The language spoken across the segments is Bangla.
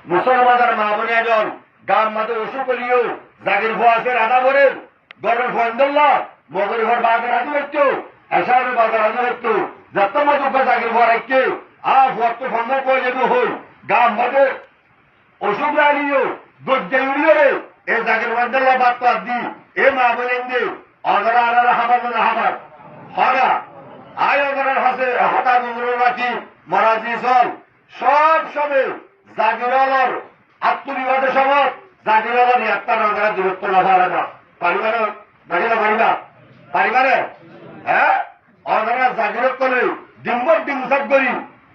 মুসলমানের মা বোনে একজন গান মাঝে অসুখ করিও জাগির ভোয়াসের আদা ভরেন গরের ফয়েন্দল্লাহ মগরি ঘর বাজার আদি হইতো এসারের বাজার আদি হইতো যত মধুকা জাগির ভোয়া রাখছে ভোয়ার তো ফন্দ করে যাবো হই গান মাঝে অসুখ লাগিও গজ্জাই উড়িও রে এ জাগির ফয়েন্দল্লাহ বাদ তো আদি এ মা বোনেন দে অগরা আলারা হাবার না হাবার হরা আয় অগরার হাসে হঠাৎ মঙ্গল রাখি মহারাজি চল সব সময় জাগিরলর আত্মবিবাদের সময় জাগিরলর একটা নগরা দূরত্ব না পারে না পারিবা না নাকিনা পারিবা পারিবারে হ্যাঁ অগরা জাগিরত করলে ডিম্বর ডিমসাপ করি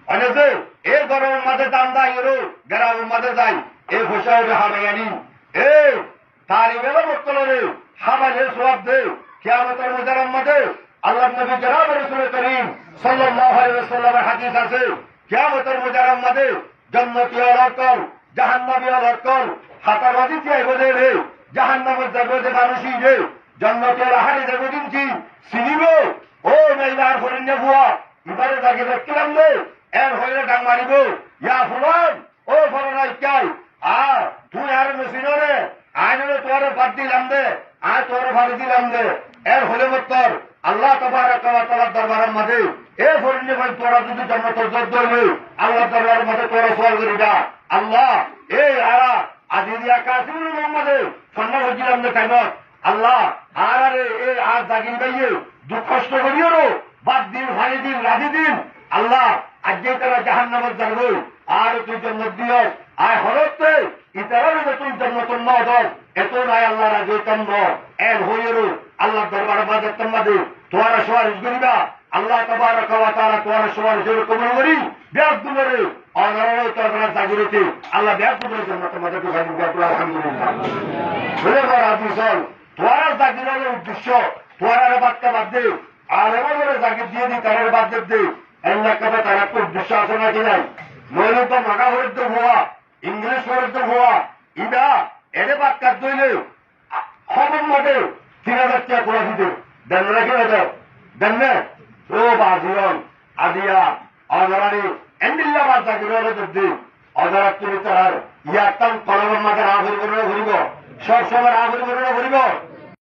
অনেছে এ গরমের মাঝে দাম দেয় এরো গ্রামের মাঝে যাই এ ঘোষা উঠে হাবে আনি এ তারি বেলা মক্কলরে হাবালে সোয়াব দে কিয়ামতের মুজারাম মাঝে আল্লাহ নবী জনাব রাসূল করিম সাল্লাল্লাহু আলাইহি ওয়াসাল্লামের হাদিস আছে কিয়ামতের মুজারাম মাঝে জান্নাতি অলকল জাহান্নামী অলকল হাতাবাদি চাইবে রে জাহান্নামের যাবে যে মানুষই রে জান্নাতের আহারে যাবে দিনছি চিনিব ও মেইবার ফরিন্নে বুয়া ইবারে জাগে দেখলাম রে এর হইলে ডাং মারিব ইয়া ফুলান ও ফরনাই কাই তুই আর মেশিনরে আইনরে তোরে বাদ দিলাম দে তোরে ভালো দিলাম দে এর হলে মতর আল্লাহ তাবারাক ওয়া তাআলার দরবারের মধ্যে এ ফরিন্নে ভাই তোরা যদি জান্নাতের জন্য ধরবে আল্লাহ দরবারের মধ্যে তোরা সওয়াল করিবা আল্লাহ এই আরা আজিয়া কাসিমের মধ্যে ফন্না হইলাম দে টাইমত আল্লাহ আরে এ আজ জাগিন গাইয়ে দুঃখ কষ্ট করিও রো বাদ দিন ভাই দিন রাজি দিন আল্লাহ আজকে তারা জাহান্নামে যাবে আর তুই জান্নাত দিও আয় হরতে ইতারা তুই জান্নাত ন দর এত নাই আল্লাহ রাজি তন্ন এর হইরো আল্লাহ দরবারে বাজার তম্মাদে তোরা সুপারিশ করিবা আল্লাহ তাবারাক ওয়া তাআলা তোরা সুপারিশ কবুল করি ব্যাগ দুলরে অনর তোরা জাগিরতে আল্লাহ ব্যাগ দুলরে জান্নাতের মধ্যে ঢুকাই দিবে আলহামদুলিল্লাহ বলে রাজি চল তোরা জাগিরের উদ্দেশ্য তোরা বাক্কা বাদ দে আর এবারে জাগির দিয়ে দি তারের বাদ দে আল্লাহ কথা তারা তো উদ্দেশ্য আছে নাকি নাই নইলে তো মাগা হরিদ্র হওয়া ইংলিশ হরিদ্র হওয়া ইদা এরে বাক্কা দইলে খবর মতে 3000 টাকা কোলা দিতে দেন নাকি ওটা দেন না ও বাজিরন আদিয়া অনারানি এন্ডিল্লা বাদ জাগিরের দিতে অনারা তুমি তার ইয়াতাম কলমের মাঝে রাগ ঘুরিব সব সময় রাগ ঘুরিব